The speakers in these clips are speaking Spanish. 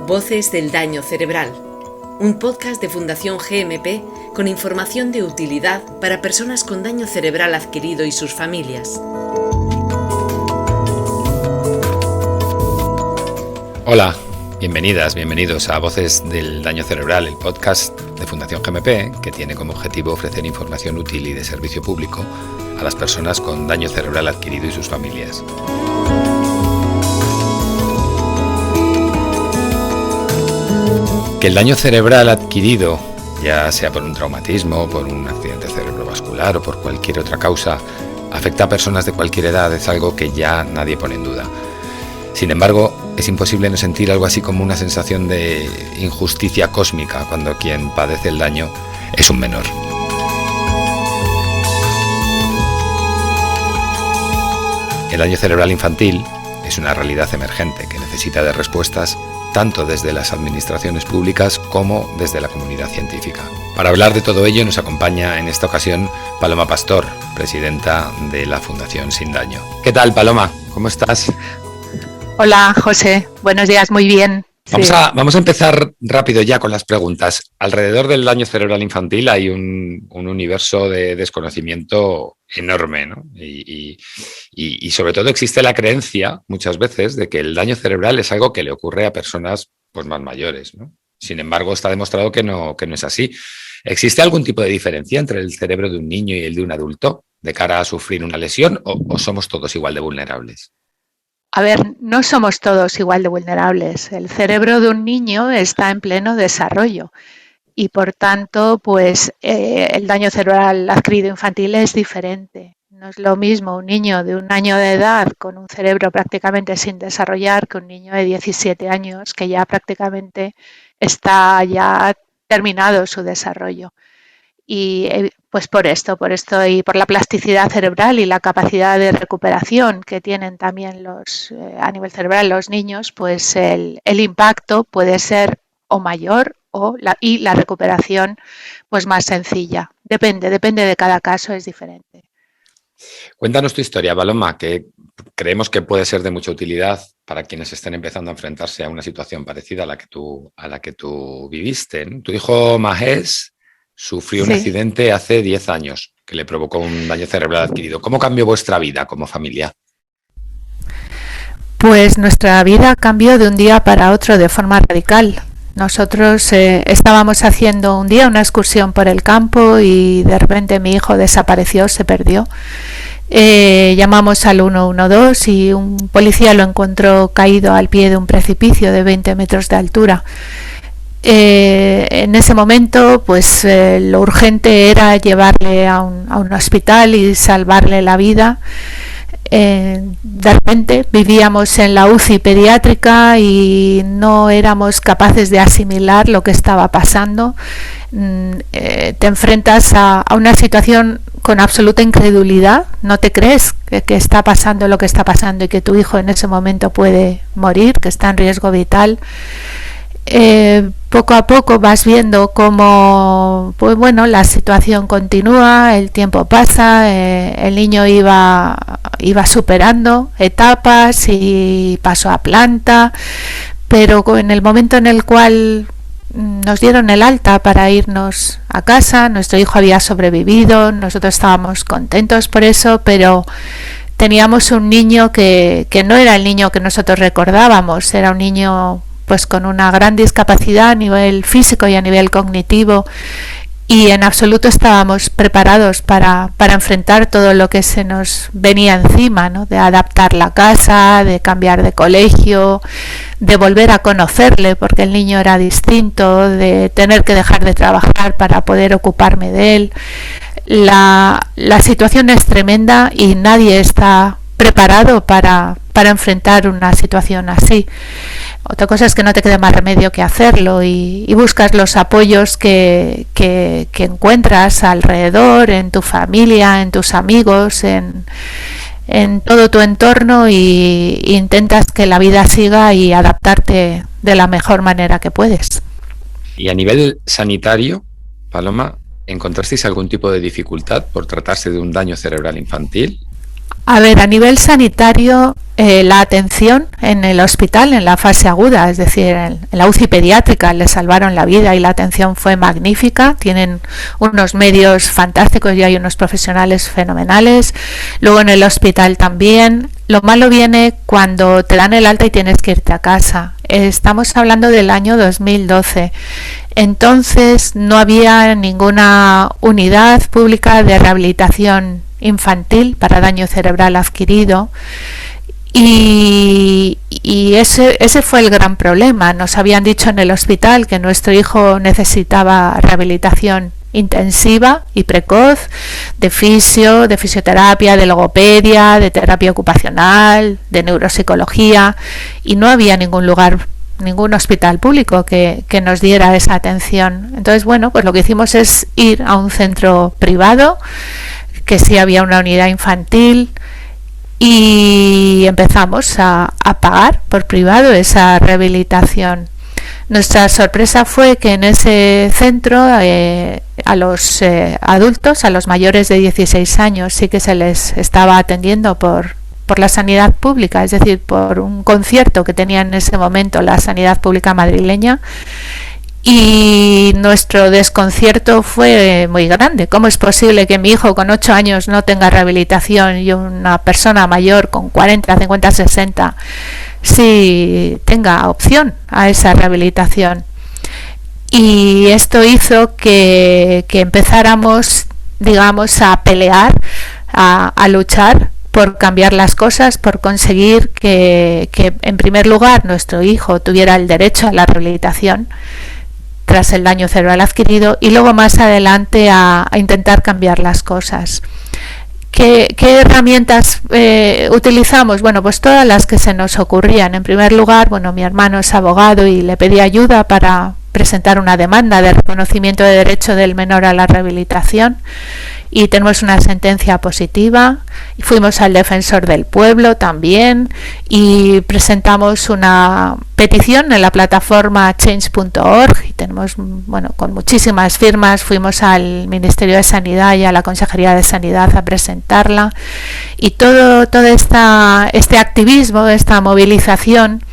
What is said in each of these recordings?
Voces del daño cerebral, un podcast de Fundación GMP con información de utilidad para personas con daño cerebral adquirido y sus familias. Hola, bienvenidas, bienvenidos a Voces del daño cerebral, el podcast de Fundación GMP que tiene como objetivo ofrecer información útil y de servicio público a las personas con daño cerebral adquirido y sus familias. Que el daño cerebral adquirido, ya sea por un traumatismo, por un accidente cerebrovascular o por cualquier otra causa, afecta a personas de cualquier edad, es algo que ya nadie pone en duda. Sin embargo, es imposible no sentir algo así como una sensación de injusticia cósmica cuando quien padece el daño es un menor. El daño cerebral infantil es una realidad emergente que necesita de respuestas tanto desde las administraciones públicas como desde la comunidad científica. Para hablar de todo ello nos acompaña en esta ocasión Paloma Pastor, presidenta de la Fundación Sin Daño. ¿Qué tal, Paloma? ¿Cómo estás? Hola, José. Buenos días, muy bien. Vamos a empezar rápido ya con las preguntas. Alrededor del daño cerebral infantil hay un universo de desconocimiento enorme, ¿no? Y sobre todo existe la creencia, muchas veces, de que el daño cerebral es algo que le ocurre a personas pues, más mayores, ¿no? Sin embargo, está demostrado que no es así. ¿Existe algún tipo de diferencia entre el cerebro de un niño y el de un adulto de cara a sufrir una lesión o somos todos igual de vulnerables? A ver, no somos todos igual de vulnerables. El cerebro de un niño está en pleno desarrollo y, por tanto, pues el daño cerebral adquirido infantil es diferente. No es lo mismo un niño de 1 año de edad con un cerebro prácticamente sin desarrollar que un niño de 17 años que ya prácticamente está ya terminado su desarrollo. Y pues por esto y por la plasticidad cerebral y la capacidad de recuperación que tienen también a nivel cerebral los niños, pues el impacto puede ser o mayor y la recuperación pues más sencilla. Depende de cada caso, es diferente. Cuéntanos tu historia, Paloma, que creemos que puede ser de mucha utilidad para quienes estén empezando a enfrentarse a una situación parecida a la que tú viviste, ¿no? Tu hijo Mahesh sufrió un accidente hace 10 años que le provocó un daño cerebral adquirido. ¿Cómo cambió vuestra vida como familia? Pues nuestra vida cambió de un día para otro de forma radical. Nosotros estábamos haciendo un día una excursión por el campo y de repente mi hijo desapareció, se perdió. Llamamos al 112 y un policía lo encontró caído al pie de un precipicio de 20 metros de altura. En ese momento pues lo urgente era llevarle a un hospital y salvarle la vida. De repente vivíamos en la UCI pediátrica y no éramos capaces de asimilar lo que estaba pasando. Te enfrentas a una situación con absoluta incredulidad, no te crees que está pasando lo que está pasando y que tu hijo en ese momento puede morir, que está en riesgo vital. Poco a poco vas viendo cómo pues bueno, la situación continúa, el tiempo pasa, el niño iba superando etapas y pasó a planta, pero en el momento en el cual nos dieron el alta para irnos a casa, nuestro hijo había sobrevivido, nosotros estábamos contentos por eso, pero teníamos un niño que no era el niño que nosotros recordábamos, era un niño pues con una gran discapacidad a nivel físico y a nivel cognitivo, y en absoluto estábamos preparados para enfrentar todo lo que se nos venía encima, ¿no? De adaptar la casa, de cambiar de colegio, de volver a conocerle porque el niño era distinto, de tener que dejar de trabajar para poder ocuparme de él. La situación es tremenda y nadie está preparado para enfrentar una situación así. Otra cosa es que no te quede más remedio que hacerlo y buscas los apoyos que encuentras alrededor, en tu familia, en tus amigos, en todo tu entorno, y intentas que la vida siga y adaptarte de la mejor manera que puedes. Y a nivel sanitario, Paloma, ¿encontrasteis algún tipo de dificultad por tratarse de un daño cerebral infantil? A ver, a nivel sanitario, la atención en el hospital en la fase aguda, es decir, en la UCI pediátrica, le salvaron la vida y la atención fue magnífica. Tienen unos medios fantásticos y hay unos profesionales fenomenales. Luego en el hospital también. Lo malo viene cuando te dan el alta y tienes que irte a casa. Estamos hablando del año 2012. Entonces no había ninguna unidad pública de rehabilitación infantil para daño cerebral adquirido y ese fue el gran problema. Nos habían dicho en el hospital que nuestro hijo necesitaba rehabilitación intensiva y precoz de fisioterapia, de logopedia, de terapia ocupacional, de neuropsicología, y no había ningún hospital público que nos diera esa atención. Entonces, bueno, pues lo que hicimos es ir a un centro privado que sí había una unidad infantil y empezamos a pagar por privado esa rehabilitación. Nuestra sorpresa fue que en ese centro a los adultos, a los mayores de 16 años, sí que se les estaba atendiendo por la sanidad pública, es decir, por un concierto que tenía en ese momento la sanidad pública madrileña. Y nuestro desconcierto fue muy grande. ¿Cómo es posible que mi hijo con 8 años no tenga rehabilitación y una persona mayor con 40, 50, 60 sí tenga opción a esa rehabilitación? Y esto hizo que empezáramos, digamos, a pelear, a luchar por cambiar las cosas, por conseguir que en primer lugar nuestro hijo tuviera el derecho a la rehabilitación tras el daño cerebral adquirido, y luego más adelante a intentar cambiar las cosas. ¿Qué herramientas utilizamos? Bueno, pues todas las que se nos ocurrían. En primer lugar, bueno, mi hermano es abogado y le pedí ayuda para presentar una demanda de reconocimiento de derecho del menor a la rehabilitación, y tenemos una sentencia positiva. Y fuimos al defensor del pueblo también y presentamos una petición en la plataforma change.org y tenemos, bueno, con muchísimas firmas. Fuimos al Ministerio de Sanidad y a la Consejería de Sanidad a presentarla, y todo este activismo, esta movilización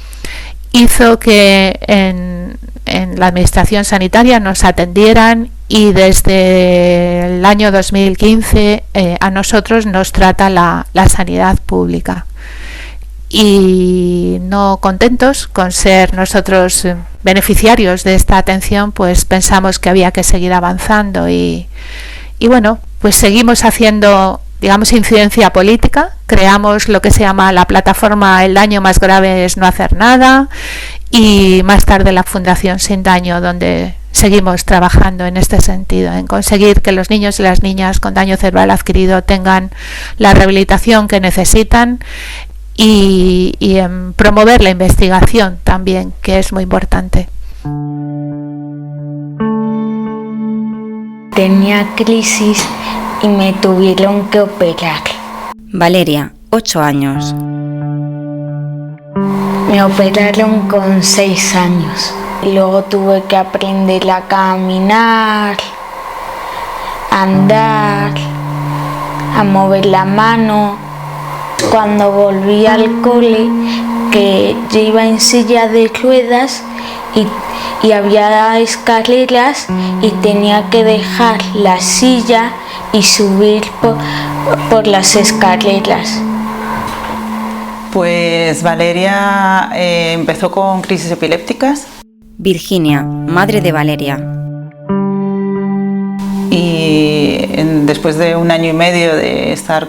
hizo que en la administración sanitaria nos atendieran, y desde el año 2015 a nosotros nos trata la sanidad pública. Y no contentos con ser nosotros beneficiarios de esta atención, pues pensamos que había que seguir avanzando y bueno, pues seguimos haciendo, digamos, incidencia política. Creamos lo que se llama la plataforma El daño más grave es no hacer nada, y más tarde la Fundación Sin Daño, donde seguimos trabajando en este sentido, en conseguir que los niños y las niñas con daño cerebral adquirido tengan la rehabilitación que necesitan, y en promover la investigación también, que es muy importante. Tenía crisis y me tuvieron que operar. Valeria, 8 años. Me operaron con 6 años. Luego tuve que aprender a caminar, a andar, a mover la mano. Cuando volví al cole, que yo iba en silla de ruedas y había escaleras y tenía que dejar la silla y subir por las escaleras. Pues Valeria empezó con crisis epilépticas. Virginia, madre de Valeria. Y después de 1 año y medio de estar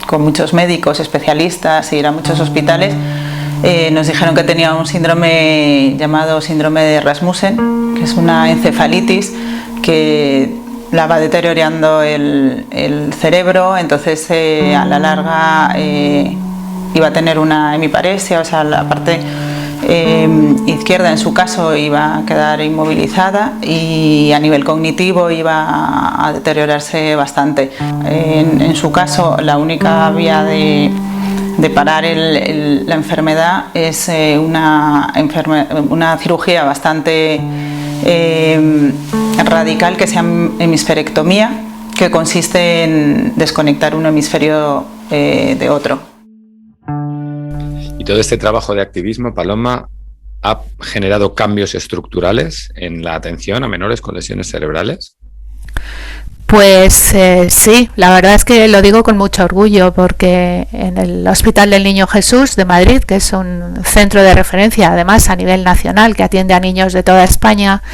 con muchos médicos especialistas y ir a muchos hospitales, nos dijeron que tenía un síndrome llamado síndrome de Rasmussen, que es una encefalitis que la va deteriorando el cerebro. Entonces a la larga iba a tener una hemiparesia, o sea, la parte izquierda en su caso iba a quedar inmovilizada, y a nivel cognitivo iba a deteriorarse bastante. En su caso, la única vía de parar la enfermedad es una cirugía bastante radical, que se llama hemisferectomía, que consiste en desconectar un hemisferio de otro. Y todo este trabajo de activismo, Paloma, ha generado cambios estructurales en la atención a menores con lesiones cerebrales. Pues sí, la verdad es que lo digo con mucho orgullo, porque en el Hospital del Niño Jesús de Madrid, que es un centro de referencia además a nivel nacional que atiende a niños de toda España,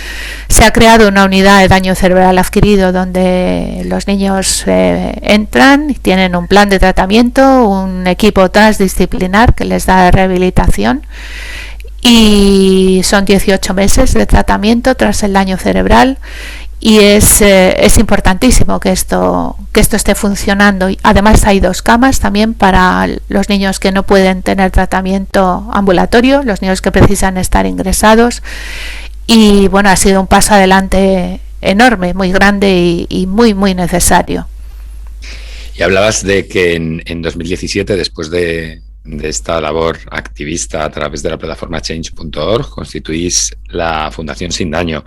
se ha creado una unidad de daño cerebral adquirido donde los niños entran y tienen un plan de tratamiento, un equipo transdisciplinar que les da rehabilitación, y son 18 meses de tratamiento tras el daño cerebral. Y es importantísimo que esto esté funcionando. Además hay 2 camas también para los niños que no pueden tener tratamiento ambulatorio, los niños que precisan estar ingresados. Y bueno, ha sido un paso adelante enorme, muy grande y muy, muy necesario. Y hablabas de que en 2017, después de esta labor activista a través de la plataforma change.org, constituís la Fundación Sin Daño.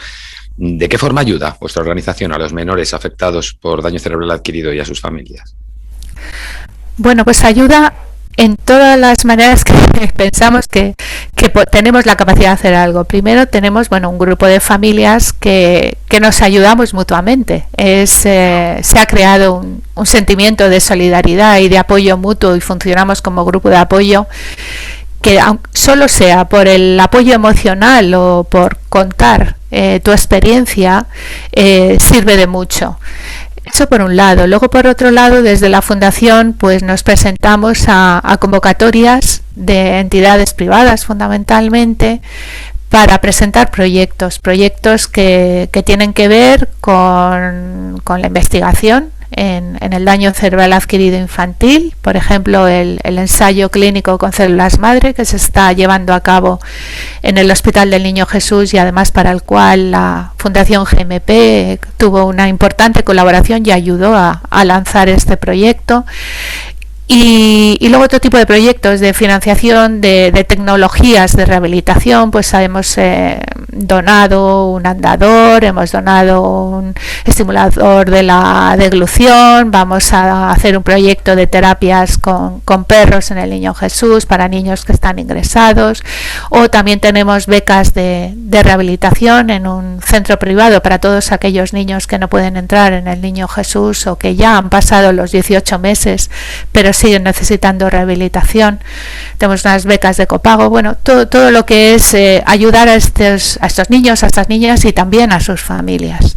¿De qué forma ayuda vuestra organización a los menores afectados por daño cerebral adquirido y a sus familias? Bueno, pues ayuda en todas las maneras que pensamos que tenemos la capacidad de hacer algo. Primero tenemos un grupo de familias que nos ayudamos mutuamente. Se ha creado un sentimiento de solidaridad y de apoyo mutuo y funcionamos como grupo de apoyo, que solo sea por el apoyo emocional o por contar tu experiencia, sirve de mucho. Eso por un lado. Luego, por otro lado, desde la Fundación pues nos presentamos a convocatorias de entidades privadas fundamentalmente para presentar proyectos que tienen que ver con la investigación en el daño cerebral adquirido infantil. Por ejemplo, el ensayo clínico con células madre que se está llevando a cabo en el Hospital del Niño Jesús y además para el cual la Fundación GMP tuvo una importante colaboración y ayudó a lanzar este proyecto. Y luego otro tipo de proyectos de financiación de tecnologías de rehabilitación, pues hemos donado un andador, hemos donado un estimulador de la deglución, vamos a hacer un proyecto de terapias con perros en el Niño Jesús para niños que están ingresados, o también tenemos becas de rehabilitación en un centro privado para todos aquellos niños que no pueden entrar en el Niño Jesús o que ya han pasado los 18 meses pero siguen necesitando rehabilitación. Tenemos unas becas de copago, todo lo que es ayudar a estos niños, a estas niñas y también a sus familias.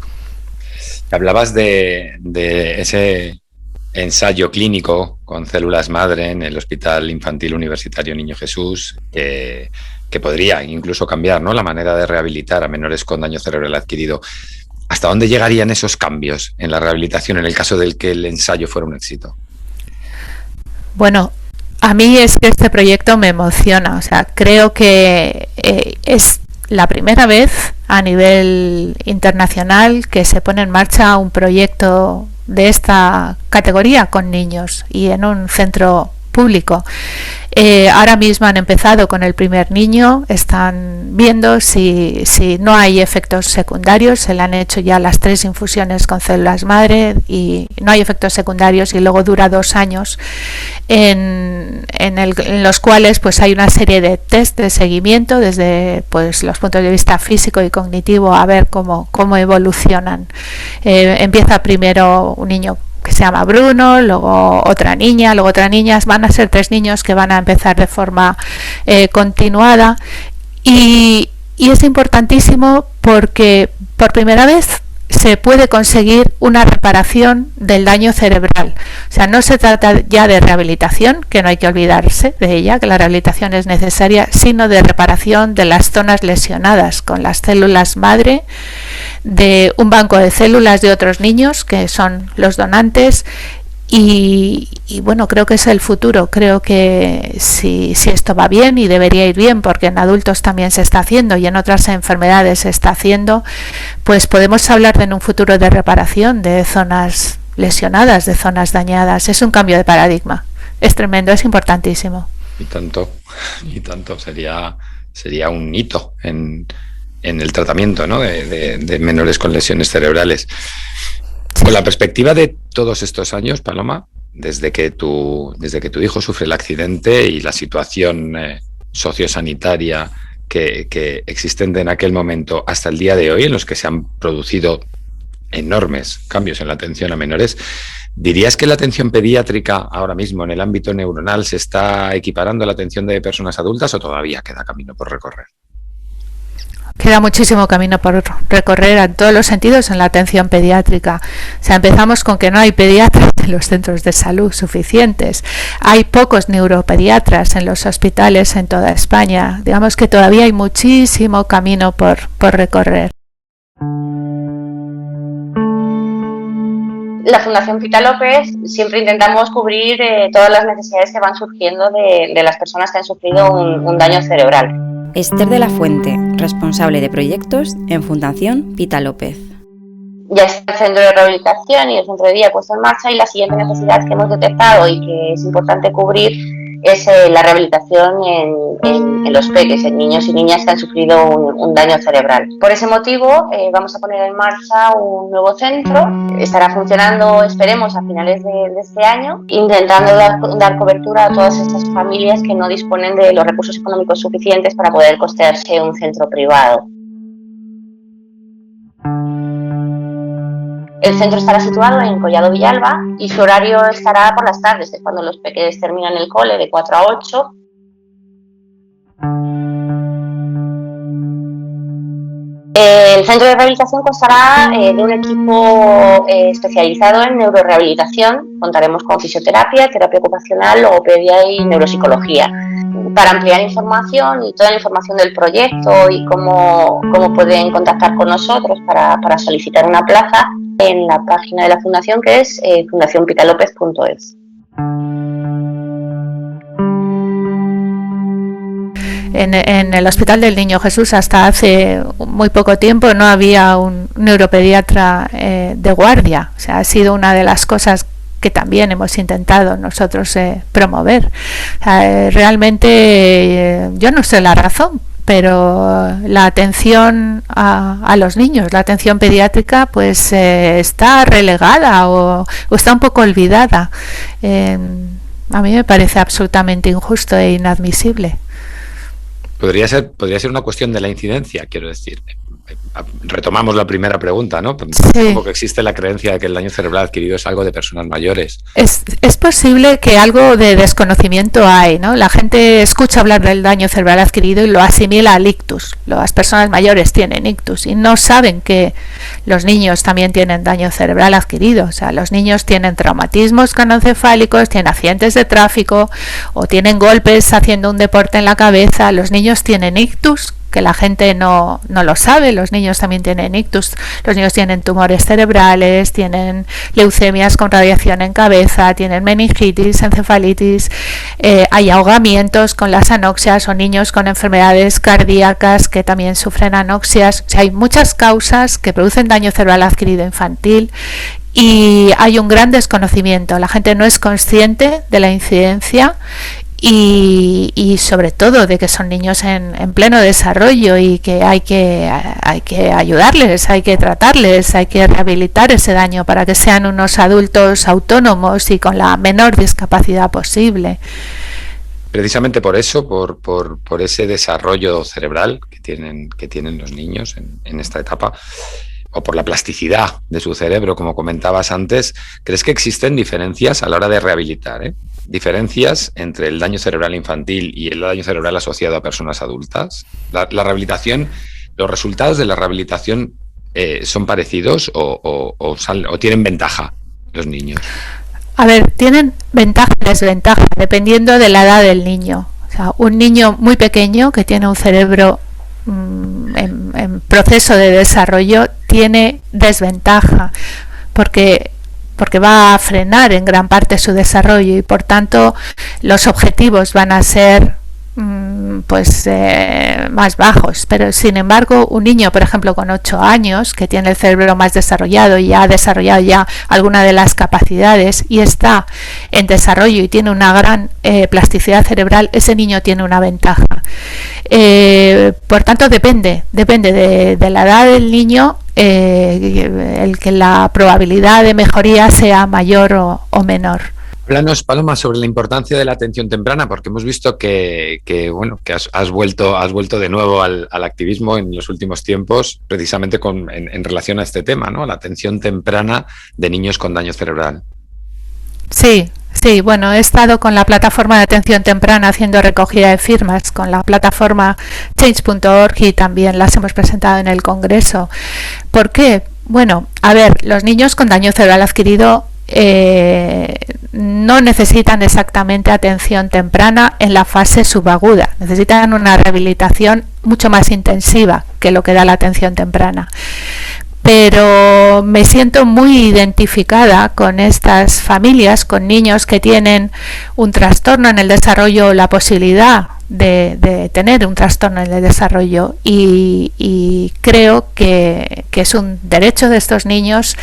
Hablabas de ese ensayo clínico con células madre en el Hospital Infantil Universitario Niño Jesús, que podría incluso cambiar, ¿no?, la manera de rehabilitar a menores con daño cerebral adquirido. ¿Hasta dónde llegarían esos cambios en la rehabilitación en el caso del que el ensayo fuera un éxito? Bueno, a mí es que este proyecto me emociona. Creo que es la primera vez a nivel internacional que se pone en marcha un proyecto de esta categoría con niños y en un centro público. Ahora mismo han empezado con el primer niño, están viendo si no hay efectos secundarios, se le han hecho ya las 3 infusiones con células madre y no hay efectos secundarios, y luego dura 2 años en los cuales pues hay una serie de test de seguimiento desde pues los puntos de vista físico y cognitivo a ver cómo evolucionan. Empieza primero un niño que se llama Bruno, luego otra niña, van a ser 3 niños que van a empezar de forma continuada, y es importantísimo porque por primera vez se puede conseguir una reparación del daño cerebral. No se trata ya de rehabilitación, que no hay que olvidarse de ella, que la rehabilitación es necesaria, sino de reparación de las zonas lesionadas con las células madre, de un banco de células de otros niños que son los donantes. Y creo que es el futuro. Creo que si esto va bien, y debería ir bien porque en adultos también se está haciendo y en otras enfermedades se está haciendo, pues podemos hablar de en un futuro de reparación de zonas lesionadas, de zonas dañadas. Es un cambio de paradigma. Es tremendo, es importantísimo. Y tanto. Sería un hito en el tratamiento, ¿no?, de menores con lesiones cerebrales. Con la perspectiva de todos estos años, Paloma, desde que tu hijo sufre el accidente y la situación sociosanitaria que existente en aquel momento hasta el día de hoy, en los que se han producido enormes cambios en la atención a menores, ¿dirías que la atención pediátrica ahora mismo en el ámbito neuronal se está equiparando a la atención de personas adultas o todavía queda camino por recorrer? Queda muchísimo camino por recorrer en todos los sentidos en la atención pediátrica. O sea, empezamos con que no hay pediatras en los centros de salud suficientes. Hay pocos neuropediatras en los hospitales en toda España. Digamos que todavía hay muchísimo camino por recorrer. La Fundación Pita López siempre intentamos cubrir todas las necesidades que van surgiendo de las personas que han sufrido un daño cerebral. Esther de la Fuente, responsable de proyectos en Fundación Pita López. Ya está el centro de rehabilitación y el centro de día puesto en marcha, y la siguiente necesidad que hemos detectado y que es importante cubrir es la rehabilitación en los peques, en niños y niñas que han sufrido un daño cerebral. Por ese motivo vamos a poner en marcha un nuevo centro. Estará funcionando, esperemos, a finales de este año, intentando dar cobertura a todas estas familias que no disponen de los recursos económicos suficientes para poder costearse un centro privado. El centro estará situado en Collado Villalba y su horario estará por las tardes, que es cuando los pequeños terminan el cole, de 4 a 8. El centro de rehabilitación constará de un equipo especializado en neurorehabilitación. Contaremos con fisioterapia, terapia ocupacional, logopedia y neuropsicología. Para ampliar información y toda la información del proyecto y cómo pueden contactar con nosotros para solicitar una plaza, en la página de la Fundación, que es fundacionpitalopez.es. En el Hospital del Niño Jesús hasta hace muy poco tiempo no había un neuropediatra de guardia. O sea, ha sido una de las cosas que también hemos intentado nosotros promover. O sea, realmente yo no sé la razón, pero la atención a los niños, la atención pediátrica, pues está relegada o está un poco olvidada. A mí me parece absolutamente injusto e inadmisible. Podría ser una cuestión de la incidencia, quiero decir. Retomamos la primera pregunta, ¿no? Sí. Como que existe la creencia de que el daño cerebral adquirido es algo de personas mayores. Es posible que algo de desconocimiento hay, ¿no? La gente escucha hablar del daño cerebral adquirido y lo asimila al ictus. Las personas mayores tienen ictus y no saben que los niños también tienen daño cerebral adquirido. O sea, los niños tienen traumatismos craneoencefálicos, tienen accidentes de tráfico o tienen golpes haciendo un deporte en la cabeza. Los niños tienen ictus, que la gente no lo sabe. Los niños también tienen ictus, los niños tienen tumores cerebrales, tienen leucemias con radiación en cabeza, tienen meningitis, encefalitis, hay ahogamientos con las anoxias o niños con enfermedades cardíacas que también sufren anoxias. O sea, hay muchas causas que producen daño cerebral adquirido infantil y hay un gran desconocimiento. La gente no es consciente de la incidencia y sobre todo de que son niños en pleno desarrollo y que hay que ayudarles, hay que tratarles, hay que rehabilitar ese daño para que sean unos adultos autónomos y con la menor discapacidad posible. Precisamente por eso, por ese desarrollo cerebral que tienen los niños en esta etapa, o por la plasticidad de su cerebro, como comentabas antes, ¿crees que existen diferencias a la hora de rehabilitar? ¿Diferencias entre el daño cerebral infantil y el daño cerebral asociado a personas adultas? La rehabilitación, ¿los resultados de la rehabilitación son parecidos o tienen ventaja los niños? A ver, tienen ventaja y desventaja dependiendo de la edad del niño. O sea, un niño muy pequeño que tiene un cerebro en proceso de desarrollo tiene desventaja porque va a frenar en gran parte su desarrollo y por tanto los objetivos van a ser más bajos. Pero sin embargo, un niño, por ejemplo, con 8 años, que tiene el cerebro más desarrollado y ha desarrollado ya alguna de las capacidades y está en desarrollo y tiene una gran plasticidad cerebral, ese niño tiene una ventaja. Por tanto, depende de la edad del niño el que la probabilidad de mejoría sea mayor o menor. Háblanos, Paloma, sobre la importancia de la atención temprana, porque hemos visto que has vuelto de nuevo al activismo en los últimos tiempos, precisamente en relación a este tema, ¿no? La atención temprana de niños con daño cerebral. Sí, bueno, he estado con la plataforma de atención temprana haciendo recogida de firmas con la plataforma change.org y también las hemos presentado en el Congreso. ¿Por qué? Bueno, a ver, los niños con daño cerebral adquirido no necesitan exactamente atención temprana en la fase subaguda, necesitan una rehabilitación mucho más intensiva que lo que da la atención temprana. Pero me siento muy identificada con estas familias, con niños que tienen un trastorno en el desarrollo o la posibilidad de tener un trastorno en el desarrollo y creo que es un derecho de estos niños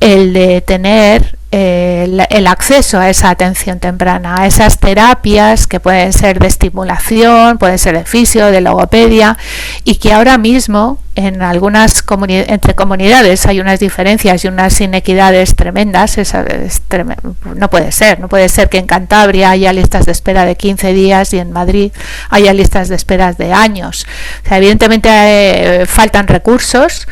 el de tener el acceso a esa atención temprana, a esas terapias que pueden ser de estimulación, pueden ser de fisio, de logopedia, y que ahora mismo en algunas entre comunidades hay unas diferencias y unas inequidades tremendas. No puede ser que en Cantabria haya listas de espera de 15 días y en Madrid haya listas de espera de años. O sea, evidentemente faltan recursos.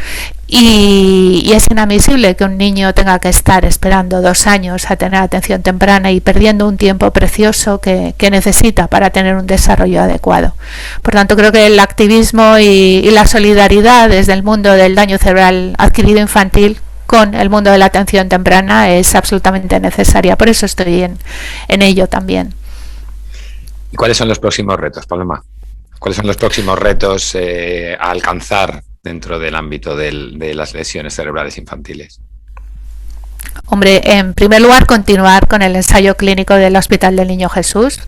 Y es inadmisible que un niño tenga que estar esperando 2 años a tener atención temprana y perdiendo un tiempo precioso que necesita para tener un desarrollo adecuado. Por tanto, creo que el activismo y la solidaridad desde el mundo del daño cerebral adquirido infantil con el mundo de la atención temprana es absolutamente necesaria. Por eso estoy en ello también. ¿Y cuáles son los próximos retos, Paloma? ¿Cuáles son los próximos retos a alcanzar dentro del ámbito de las lesiones cerebrales infantiles? Hombre, en primer lugar, continuar con el ensayo clínico del Hospital del Niño Jesús,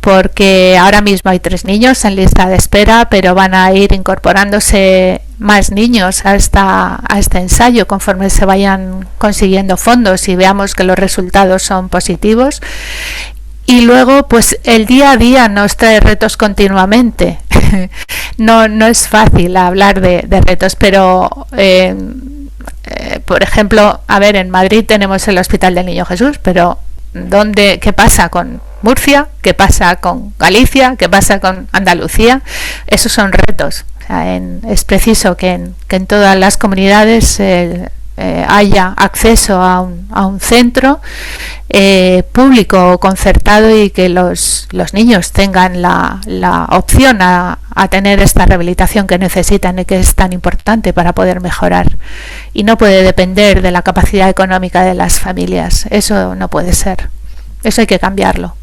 porque ahora mismo hay 3 niños en lista de espera, pero van a ir incorporándose más niños a este ensayo conforme se vayan consiguiendo fondos y veamos que los resultados son positivos. Y luego, pues el día a día nos trae retos continuamente. No es fácil hablar de retos, pero por ejemplo, a ver, en Madrid tenemos el Hospital del Niño Jesús, pero ¿qué pasa con Murcia? ¿Qué pasa con Galicia? ¿Qué pasa con Andalucía? Esos son retos. O sea, es preciso que en todas las comunidades haya acceso a un centro público o concertado y que los niños tengan la opción a tener esta rehabilitación que necesitan y que es tan importante para poder mejorar. Y no puede depender de la capacidad económica de las familias. Eso no puede ser. Eso hay que cambiarlo.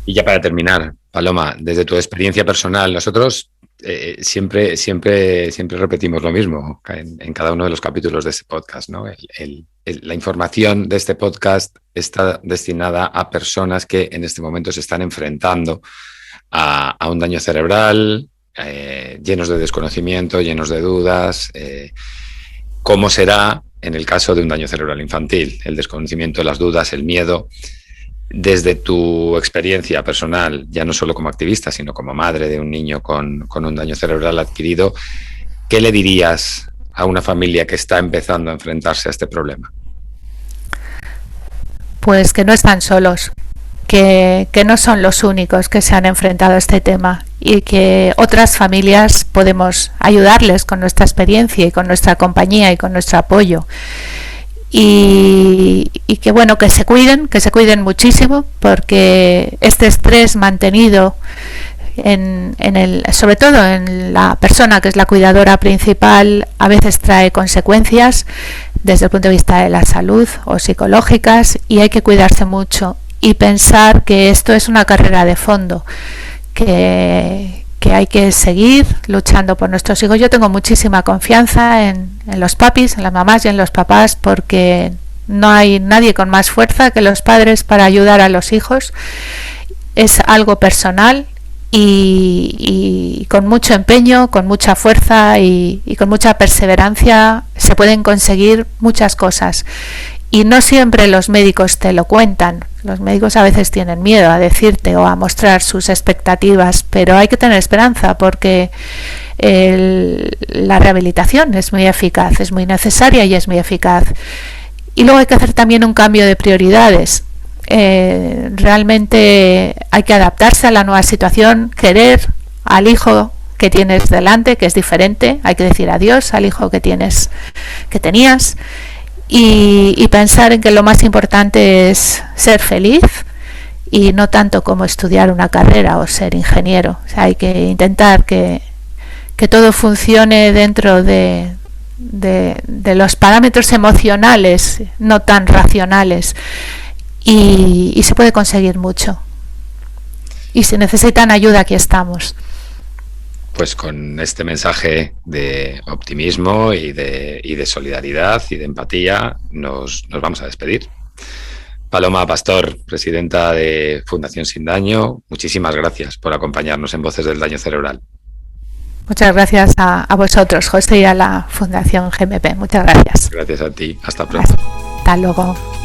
Y ya para terminar, Paloma, desde tu experiencia personal, nosotros siempre repetimos lo mismo en cada uno de los capítulos de este podcast, ¿no? La información de este podcast está destinada a personas que en este momento se están enfrentando a un daño cerebral, llenos de desconocimiento, llenos de dudas. ¿Cómo será en el caso de un daño cerebral infantil? El desconocimiento, las dudas, el miedo. Desde tu experiencia personal, ya no solo como activista, sino como madre de un niño con un daño cerebral adquirido, ¿qué le dirías a una familia que está empezando a enfrentarse a este problema? Pues que no están solos, que no son los únicos que se han enfrentado a este tema y que otras familias podemos ayudarles con nuestra experiencia y con nuestra compañía y con nuestro apoyo. Y que bueno, que se cuiden muchísimo, porque este estrés mantenido sobre todo en la persona que es la cuidadora principal, a veces trae consecuencias desde el punto de vista de la salud o psicológicas, y hay que cuidarse mucho y pensar que esto es una carrera de fondo, que hay que seguir luchando por nuestros hijos. Yo tengo muchísima confianza en los papis, en las mamás y en los papás, porque no hay nadie con más fuerza que los padres para ayudar a los hijos. Es algo personal y con mucho empeño, con mucha fuerza y con mucha perseverancia se pueden conseguir muchas cosas. Y no siempre los médicos te lo cuentan. Los médicos a veces tienen miedo a decirte o a mostrar sus expectativas, pero hay que tener esperanza, porque la rehabilitación es muy eficaz, es muy necesaria y es muy eficaz. Y luego hay que hacer también un cambio de prioridades. Realmente hay que adaptarse a la nueva situación, querer al hijo que tienes delante, que es diferente, hay que decir adiós al hijo que tenías, y pensar en que lo más importante es ser feliz y no tanto como estudiar una carrera o ser ingeniero. O sea, hay que intentar que todo funcione dentro de los parámetros emocionales, no tan racionales, y se puede conseguir mucho. Y si necesitan ayuda, aquí estamos. Pues con este mensaje de optimismo y de solidaridad y de empatía nos vamos a despedir. Paloma Pastor, presidenta de Fundación Sin Daño, muchísimas gracias por acompañarnos en Voces del Daño Cerebral. Muchas gracias a vosotros, José, y a la Fundación GMP. Muchas gracias. Gracias a ti. Hasta pronto. Hasta luego.